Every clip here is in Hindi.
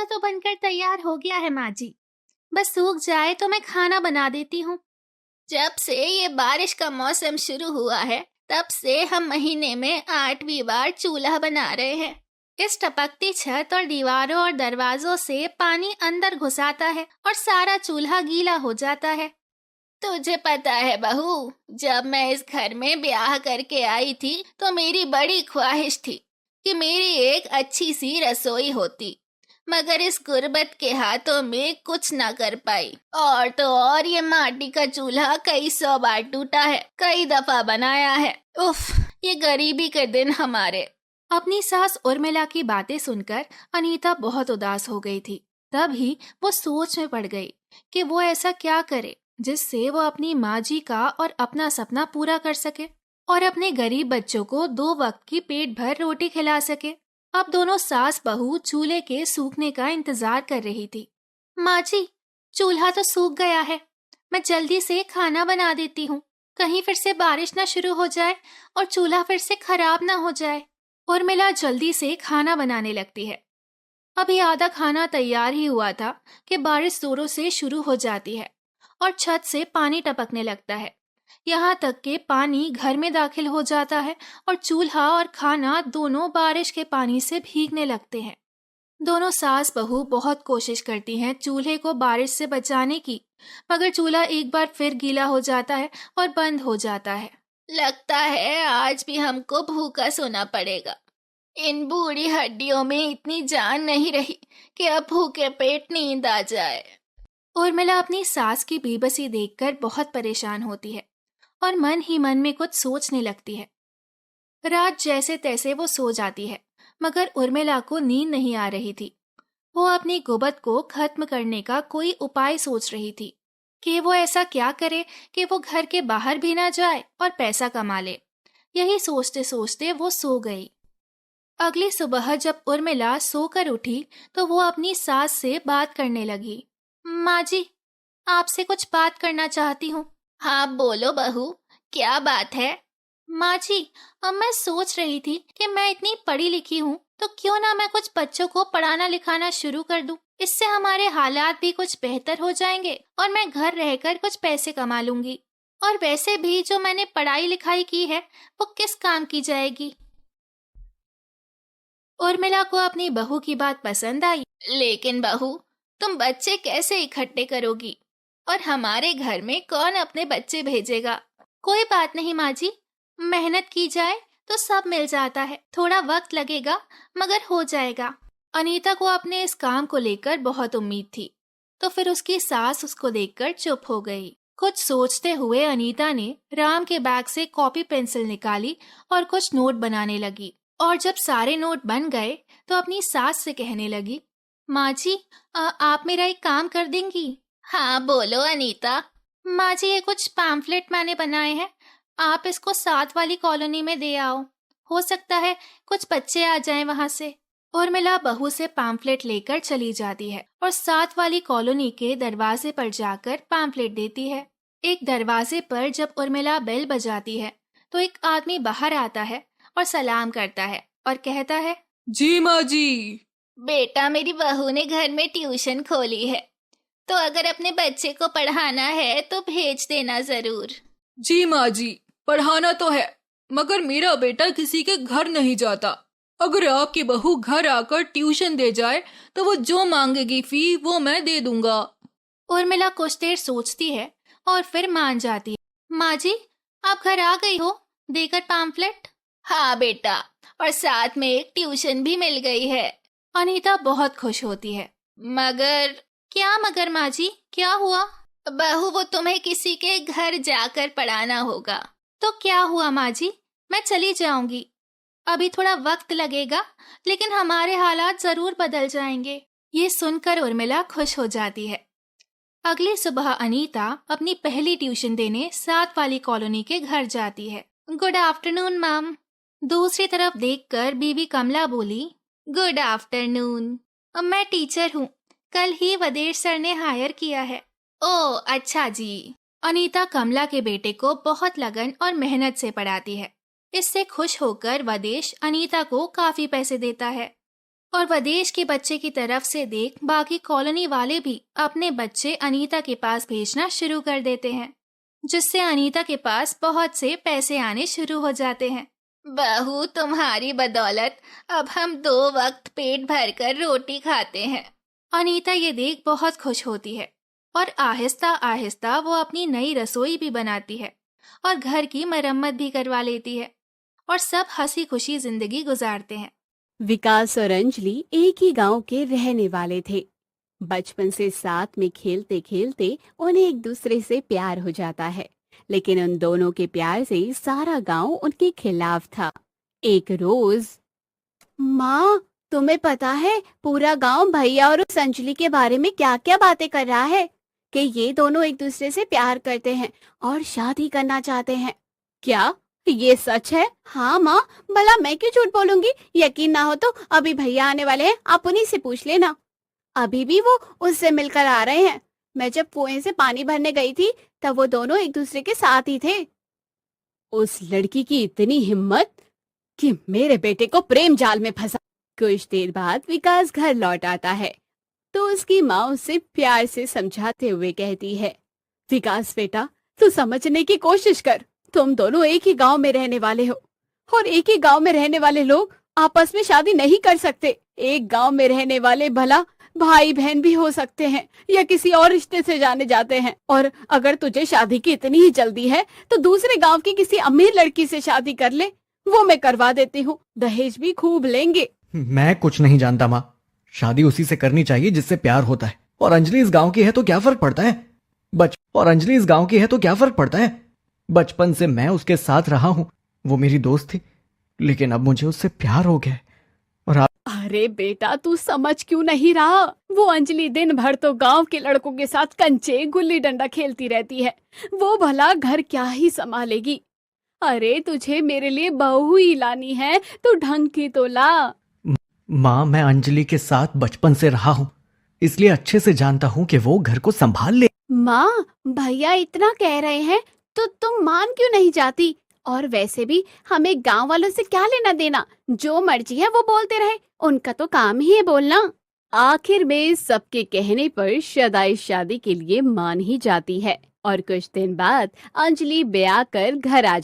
चूल्हा तो बनकर तैयार हो गया है माँ जी। बस सूख जाए तो मैं खाना बना देती हूँ। जब से ये बारिश का मौसम शुरू हुआ है, तब से हम महीने में 8वीं बार चूल्हा बना रहे हैं। इस टपकती छत और दीवारों और दरवाजों से पानी अंदर घुस आता है और सारा चूल्हा गीला हो जाता है। तुझे पता है बहू, जब मैं इस घर में ब्याह करके आई थी तो मेरी बड़ी ख्वाहिश थी कि मेरी एक अच्छी सी रसोई होती, मगर इस गुर्बत के हाथों में कुछ ना कर पाई। और तो और ये माटी का चूल्हा कई 100 बार टूटा है, कई दफा बनाया है। उफ, ये गरीबी के दिन हमारे। अपनी सास उर्मिला की बातें सुनकर अनीता बहुत उदास हो गई थी। तभी वो सोच में पड़ गई कि वो ऐसा क्या करे जिससे वो अपनी माँ जी का और अपना सपना पूरा कर सके और अपने गरीब बच्चों को 2 वक्त की पेट भर रोटी खिला सके। अब दोनों सास बहू चूल्हे के सूखने का इंतजार कर रही थी। माँ जी, चूल्हा तो सूख गया है, मैं जल्दी से खाना बना देती हूँ, कहीं फिर से बारिश ना शुरू हो जाए और चूल्हा फिर से खराब ना हो जाए। उर्मिला जल्दी से खाना बनाने लगती है। अभी आधा खाना तैयार ही हुआ था कि बारिश जोरों से शुरू हो जाती है और छत से पानी टपकने लगता है। यहाँ तक कि पानी घर में दाखिल हो जाता है और चूल्हा और खाना दोनों बारिश के पानी से भीगने लगते हैं। दोनों सास बहू बहुत कोशिश करती हैं चूल्हे को बारिश से बचाने की, मगर चूल्हा एक बार फिर गीला हो जाता है और बंद हो जाता है। लगता है आज भी हमको भूखा सोना पड़ेगा। इन बूढ़ी हड्डियों में इतनी जान नहीं रही कि अब भूखे पेट नींद आ जाए। उर्मिला अपनी सास की बेबसी देखकर बहुत परेशान होती है और मन ही मन में कुछ सोचने लगती है। रात जैसे तैसे वो सो जाती है, मगर उर्मिला को नींद नहीं आ रही थी। वो अपनी गुर्बत को खत्म करने का कोई उपाय सोच रही थी कि वो ऐसा क्या करे कि वो घर के बाहर भी ना जाए और पैसा कमा ले। यही सोचते सोचते वो सो गई। अगली सुबह जब उर्मिला सोकर उठी तो वो अपनी सास से बात करने लगी। माँ जी, आपसे कुछ बात करना चाहती हूँ। हाँ बोलो बहू, क्या बात है? माँ जी, अब मैं सोच रही थी कि मैं इतनी पढ़ी लिखी हूँ तो क्यों ना मैं कुछ बच्चों को पढ़ाना लिखाना शुरू कर दूँ। इससे हमारे हालात भी कुछ बेहतर हो जाएंगे और मैं घर रहकर कुछ पैसे कमा लूंगी। और वैसे भी जो मैंने पढ़ाई लिखाई की है वो किस काम की जाएगी। उर्मिला को अपनी बहू की बात पसंद आई। लेकिन बहू, तुम बच्चे कैसे इकट्ठे करोगी और हमारे घर में कौन अपने बच्चे भेजेगा? कोई बात नहीं माँ जी, मेहनत की जाए तो सब मिल जाता है। थोड़ा वक्त लगेगा मगर हो जाएगा। अनीता को अपने इस काम को लेकर बहुत उम्मीद थी, तो फिर उसकी सास उसको देखकर चुप हो गई। कुछ सोचते हुए अनीता ने राम के बैग से कॉपी पेंसिल निकाली और कुछ नोट बनाने लगी। और जब सारे नोट बन गए तो अपनी सास से कहने लगी, माँ जी, आप मेरा एक काम कर देंगी? हाँ बोलो अनीता। माँ जी, ये कुछ पैम्फलेट मैंने बनाए हैं, आप इसको 7 वाली कॉलोनी में दे आओ। हो सकता है कुछ बच्चे आ जाएं वहां से। उर्मिला बहू से पैम्फलेट लेकर चली जाती है और 7 वाली कॉलोनी के दरवाजे पर जाकर पैम्फलेट देती है। एक दरवाजे पर जब उर्मिला बेल बजाती है तो एक आदमी बाहर आता है और सलाम करता है और कहता है, जी माँ जी। बेटा, मेरी बहू ने घर में ट्यूशन खोली है, तो अगर अपने बच्चे को पढ़ाना है तो भेज देना जरूर। जी माँ जी, पढ़ाना तो है, मगर मेरा बेटा किसी के घर नहीं जाता। अगर आपकी बहू घर आकर ट्यूशन दे जाए तो वो जो मांगेगी फी वो मैं दे दूंगा। उर्मिला कुछ देर सोचती है और फिर मान जाती है। माँ जी, आप घर आ गई हो, देकर पैम्फलेट? हाँ बेटा, और साथ में एक ट्यूशन भी मिल गई है। अनीता बहुत खुश होती है। मगर क्या मगर माँ जी, क्या हुआ? बहू, वो तुम्हें किसी के घर जाकर पढ़ाना होगा। तो क्या हुआ माँ जी, मैं चली जाऊंगी। अभी थोड़ा वक्त लगेगा लेकिन हमारे हालात जरूर बदल जाएंगे। ये सुनकर उर्मिला खुश हो जाती है। अगली सुबह अनीता अपनी पहली ट्यूशन देने 7 वाली कॉलोनी के घर जाती है। Good afternoon ma'am. दूसरी तरफ देखकर बीवी कमला बोली, गुड आफ्टरनून। मैं टीचर हूँ, कल ही वदेश सर ने हायर किया है। ओह अच्छा जी। अनीता कमला के बेटे को बहुत लगन और मेहनत से पढ़ाती है। इससे खुश होकर वदेश अनीता को काफी पैसे देता है। और विदेश के बच्चे की तरफ से देख बाकी कॉलोनी वाले भी अपने बच्चे अनीता के पास भेजना शुरू कर देते हैं, जिससे अनीता के पास बहुत से पैसे आने शुरू हो जाते हैं। बहू, तुम्हारी बदौलत अब हम 2 वक्त पेट भरकर रोटी खाते हैं। अनीता ये देख बहुत खुश होती है और आहिस्ता आहिस्ता वो अपनी नई रसोई भी बनाती है और घर की मरम्मत भी करवा लेती है और सब हंसी खुशी जिंदगी गुजारते हैं। विकास और अंजलि एक ही गांव के रहने वाले थे। बचपन से साथ में खेलते खेलते उन्हें एक दूसरे से प्यार हो जाता है, लेकिन उन दोनों के प्यार से सारा गांव उनके खिलाफ था। एक रोज, माँ, तुम्हें पता है पूरा गांव भैया और उस अंजलि के बारे में क्या क्या बातें कर रहा है कि ये दोनों एक दूसरे से प्यार करते हैं और शादी करना चाहते हैं। क्या ये सच है? हाँ माँ, भला मैं क्यों झूठ बोलूंगी। यकीन ना हो तो अभी भैया आने वाले हैं, आप उन्हीं से पूछ लेना। अभी भी वो उससे मिलकर आ रहे हैं। मैं जब कुएं से पानी भरने गई थी तब वो दोनों एक दूसरे के साथ ही थे। उस लड़की की इतनी हिम्मत कि मेरे बेटे को प्रेम जाल में फंसा। कुछ देर बाद विकास घर लौट आता है तो उसकी माँ उसे प्यार से समझाते हुए कहती है, विकास बेटा, तू समझने की कोशिश कर। तुम दोनों एक ही गांव में रहने वाले हो और एक ही गांव में रहने वाले लोग आपस में शादी नहीं कर सकते। एक गांव में रहने वाले भला भाई बहन भी हो सकते हैं या किसी और रिश्ते से जाने जाते हैं। और अगर तुझे शादी की इतनी ही जल्दी है तो दूसरे गांव की किसी अमीर लड़की से शादी कर ले, वो मैं करवा देती हूँ, दहेज भी खूब लेंगे। मैं कुछ नहीं जानता माँ, शादी उसी से करनी चाहिए जिससे प्यार होता है। और अंजलि इस गांव की है तो क्या फर्क पड़ता है। बचपन से मैं उसके साथ रहा हूँ, वो मेरी दोस्त थी, लेकिन अब मुझे उससे प्यार हो गया है। और अरे बेटा, तू समझ क्यों नहीं रहा? वो अंजलि दिन भर तो गांव के लड़कों के साथ कंचे गुल्ली डंडा खेलती रहती है। वो भला घर क्या ही संभालेगी। अरे तुझे मेरे लिए बहू ही लानी है तो ढंग की तो ला। माँ, मैं अंजलि के साथ बचपन से रहा हूँ, इसलिए अच्छे से जानता हूँ कि वो घर को संभाल ले। माँ, भैया इतना कह रहे हैं तो तुम मान क्यों नहीं जाती? और वैसे भी हमें गांव वालों से क्या लेना देना, जो मर्जी है वो बोलते रहे, उनका तो काम ही है बोलना। आखिर में सबके कहने पर शदाई शादी के लिए मान ही जाती है और कुछ दिन बाद अंजलि ब्याह कर घर आ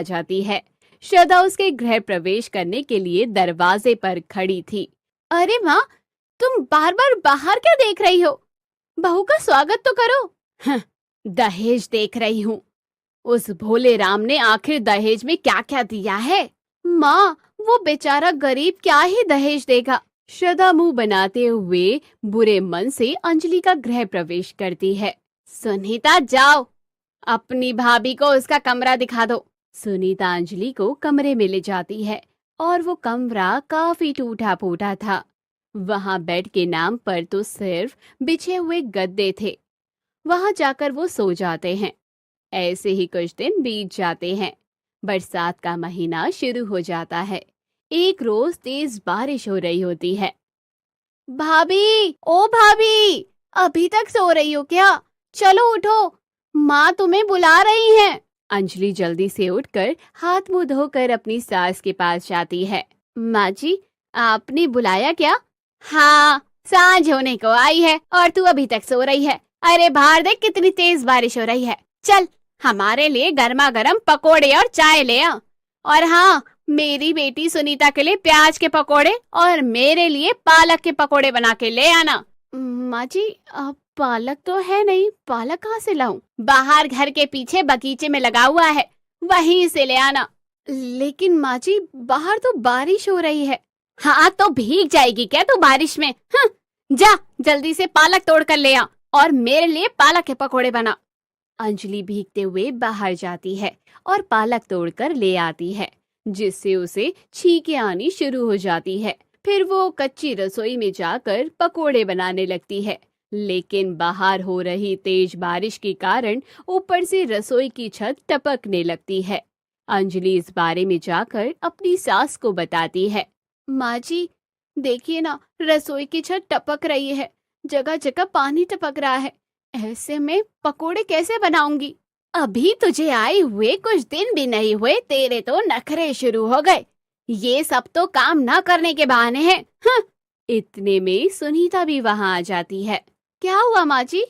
जाती है। श्रद्धा उसके गृह प्रवेश करने के लिए दरवाजे पर खड़ी थी। अरे माँ, तुम बार बार बाहर क्या देख रही हो? बहू का स्वागत तो करो। दहेज देख रही हूँ। उस भोले राम ने आखिर दहेज में क्या क्या दिया है? माँ, वो बेचारा गरीब क्या ही दहेज देगा। श्रद्धा मुंह बनाते हुए बुरे मन से अंजलि का गृह प्रवेश करती है। सुनीता, जाओ अपनी भाभी को उसका कमरा दिखा दो। सुनीता अंजलि को कमरे में ले जाती है और वो कमरा काफी टूटा फूटा था। वहां बेड के नाम पर तो सिर्फ बिछे हुए गद्दे थे। वहां जाकर वो सो जाते हैं। ऐसे ही कुछ दिन बीत जाते हैं। बरसात का महीना शुरू हो जाता है। एक रोज तेज बारिश हो रही होती है। भाभी, ओ भाभी, अभी तक सो रही हो क्या? चलो उठो, माँ तुम्हें बुला रही हैं। अंजलि जल्दी से उठकर हाथ मुंह धोकर अपनी सास के पास जाती है। माँ जी, आपने बुलाया क्या? हाँ, सांझ होने को आई है और तू अभी तक सो रही है। अरे बाहर देख कितनी तेज बारिश हो रही है। चल, हमारे लिए गर्मा गर्म पकोड़े और चाय ले आ। और हाँ, मेरी बेटी सुनीता के लिए प्याज के पकोड़े और मेरे लिए पालक के पकोड़े बना के ले आना। माँ जी, पालक तो है नहीं, पालक कहाँ से लाऊं? बाहर घर के पीछे बगीचे में लगा हुआ है, वहीं से ले आना। लेकिन माँ जी, बाहर तो बारिश हो रही है। हाँ, तो भीग जाएगी क्या तू बारिश में? जा जल्दी से पालक तोड़ कर ले आ और मेरे लिए पालक के पकोड़े बना। अंजलि भीगते हुए बाहर जाती है और पालक तोड़कर ले आती है, जिससे उसे छींकें आनी शुरू हो जाती है। फिर वो कच्ची रसोई में जाकर पकोड़े बनाने लगती है, लेकिन बाहर हो रही तेज बारिश के कारण ऊपर से रसोई की छत टपकने लगती है। अंजलि इस बारे में जाकर अपनी सास को बताती है। माँ जी, देखिए ना, रसोई की छत टपक रही है, जगह जगह पानी टपक रहा है। ऐसे में पकोड़े कैसे बनाऊंगी? अभी तुझे आए हुए कुछ दिन भी नहीं हुए, तेरे तो नखरे शुरू हो गए। ये सब तो काम ना करने के बहाने हैं। हाँ। इतने में सुनीता भी वहां आ जाती है। क्या हुआ माँ जी?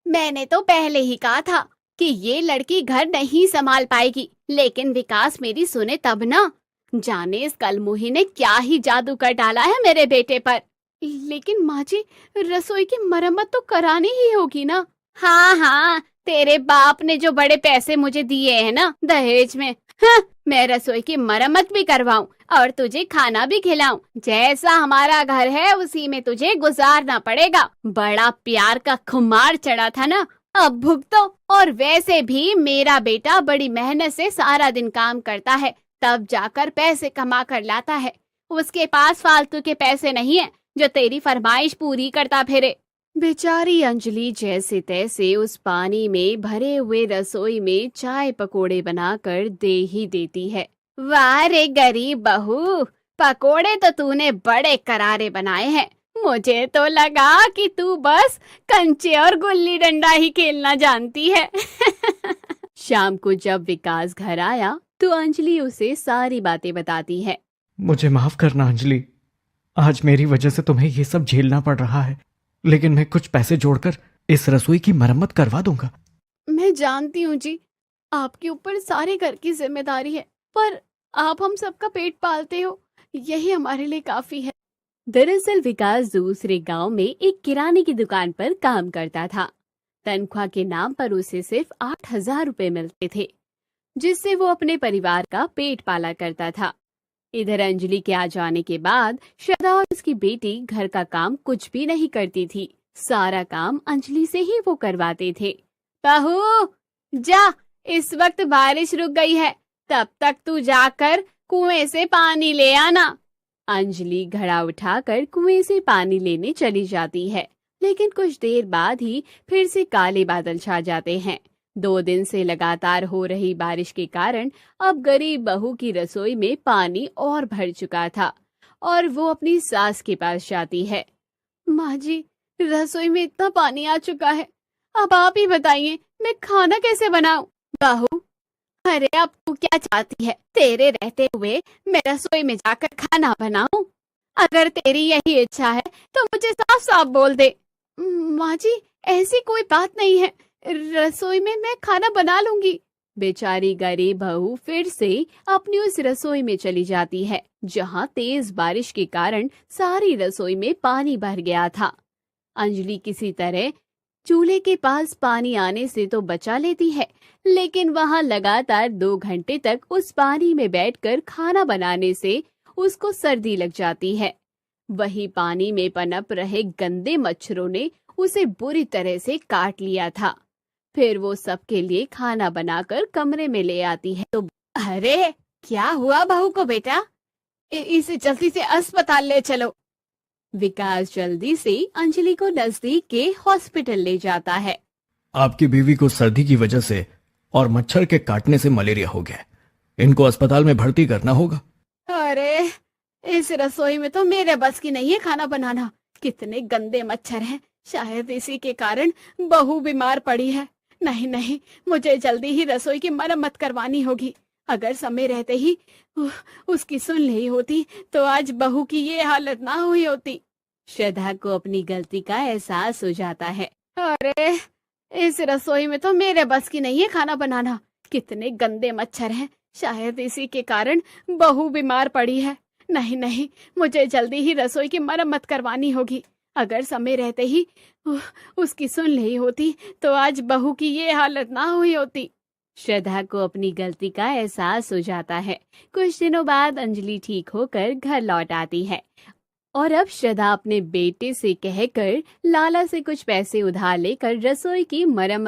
मैंने तो पहले ही कहा था कि ये लड़की घर नहीं संभाल पाएगी, लेकिन विकास मेरी सुने तब ना। जाने इस कलमुही ने क्या ही जादू कर डाला है मेरे बेटे पर। लेकिन माँ जी, रसोई की मरम्मत तो करानी ही होगी ना। हाँ हाँ, तेरे बाप ने जो बड़े पैसे मुझे दिए हैं ना दहेज में, हाँ, मैं रसोई की मरम्मत भी करवाऊं और तुझे खाना भी खिलाऊं। जैसा हमारा घर है उसी में तुझे गुजारना पड़ेगा। बड़ा प्यार का खुमार चढ़ा था ना, अब भुगतो। और वैसे भी मेरा बेटा बड़ी मेहनत से सारा दिन काम करता है, तब जाकर पैसे कमा कर लाता है। उसके पास फालतू के पैसे नहीं है जो तेरी फरमाइश पूरी करता फिरे। बेचारी अंजलि जैसे तैसे उस पानी में भरे हुए रसोई में चाय पकोड़े बनाकर दे ही देती है। वाह रे गरीब बहू, पकोड़े तो तूने बड़े करारे बनाए हैं। मुझे तो लगा कि तू बस कंचे और गुल्ली डंडा ही खेलना जानती है। शाम को जब विकास घर आया तो अंजलि उसे सारी बातें बताती है। मुझे माफ करना अंजलि, आज मेरी वजह से तुम्हें ये सब झेलना पड़ रहा है, लेकिन मैं कुछ पैसे जोड़कर इस रसोई की मरम्मत करवा दूंगा। मैं जानती हूँ जी, आपके ऊपर सारे घर की जिम्मेदारी है, पर आप हम सबका पेट पालते हो, यही हमारे लिए काफी है। दरअसल विकास दूसरे गांव में एक किराने की दुकान पर काम करता था। तनख्वाह के नाम पर उसे सिर्फ 8,000 रुपए मिलते थे, जिससे वो अपने परिवार का पेट पाला करता था। इधर अंजलि के आ जाने के बाद श्रद्धा और उसकी बेटी घर का काम कुछ भी नहीं करती थी। सारा काम अंजलि से ही वो करवाते थे। बहू जा, इस वक्त बारिश रुक गई है, तब तक तू जाकर कुएं से पानी ले आना। अंजलि घड़ा उठाकर कुएं से पानी लेने चली जाती है, लेकिन कुछ देर बाद ही फिर से काले बादल छा जाते हैं। 2 दिन से लगातार हो रही बारिश के कारण अब गरीब बहू की रसोई में पानी और भर चुका था और वो अपनी सास के पास जाती है। माँ जी, रसोई में इतना पानी आ चुका है, अब आप ही बताइए मैं खाना कैसे बनाऊं? बहू, अरे अब तू क्या चाहती है? तेरे रहते हुए मैं रसोई में जाकर खाना बनाऊं? अगर तेरी यही इच्छा है तो मुझे साफ साफ बोल दे। माँ जी, ऐसी कोई बात नहीं है, रसोई में मैं खाना बना लूंगी। बेचारी गरीब बहू फिर से अपनी उस रसोई में चली जाती है, जहाँ तेज बारिश के कारण सारी रसोई में पानी भर गया था। अंजलि किसी तरह चूल्हे के पास पानी आने से तो बचा लेती है, लेकिन वहाँ लगातार 2 घंटे तक उस पानी में बैठकर खाना बनाने से उसको सर्दी लग जाती है। वही पानी में पनप रहे गंदे मच्छरों ने उसे बुरी तरह से काट लिया था। फिर वो सबके लिए खाना बनाकर कमरे में ले आती है तो अरे क्या हुआ बहू को बेटा? इसे जल्दी से अस्पताल ले चलो। विकास जल्दी से अंजलि को नजदीक के हॉस्पिटल ले जाता है। आपकी बीवी को सर्दी की वजह से और मच्छर के काटने से मलेरिया हो गया, इनको अस्पताल में भर्ती करना होगा। अरे इस रसोई में तो मेरे बस की नहीं है खाना बनाना, कितने गंदे मच्छर हैं, शायद इसी के कारण बहू बीमार पड़ी है। नहीं नहीं, मुझे जल्दी ही रसोई की मरम्मत करवानी होगी। अगर समय रहते ही उसकी सुन ली होती तो आज बहू की ये हालत ना हुई होती। श्रद्धा को अपनी गलती का एहसास हो जाता है। अरे इस रसोई में तो मेरे बस की नहीं है खाना बनाना, कितने गंदे मच्छर हैं, शायद इसी के कारण बहू बीमार पड़ी है। नहीं नहीं, मुझे जल्दी ही रसोई की मरम्मत करवानी होगी। अगर समय रहते ही उसकी सुन ली होती तो आज बहू की ये हालत ना हुई होती। श्रद्धा को अपनी गलती का एहसास हो जाता है। कुछ दिनों बाद अंजलि ठीक होकर घर लौट आती है और अब श्रद्धा अपने बेटे से कहकर लाला से कुछ पैसे उधार लेकर रसोई की मरम्मत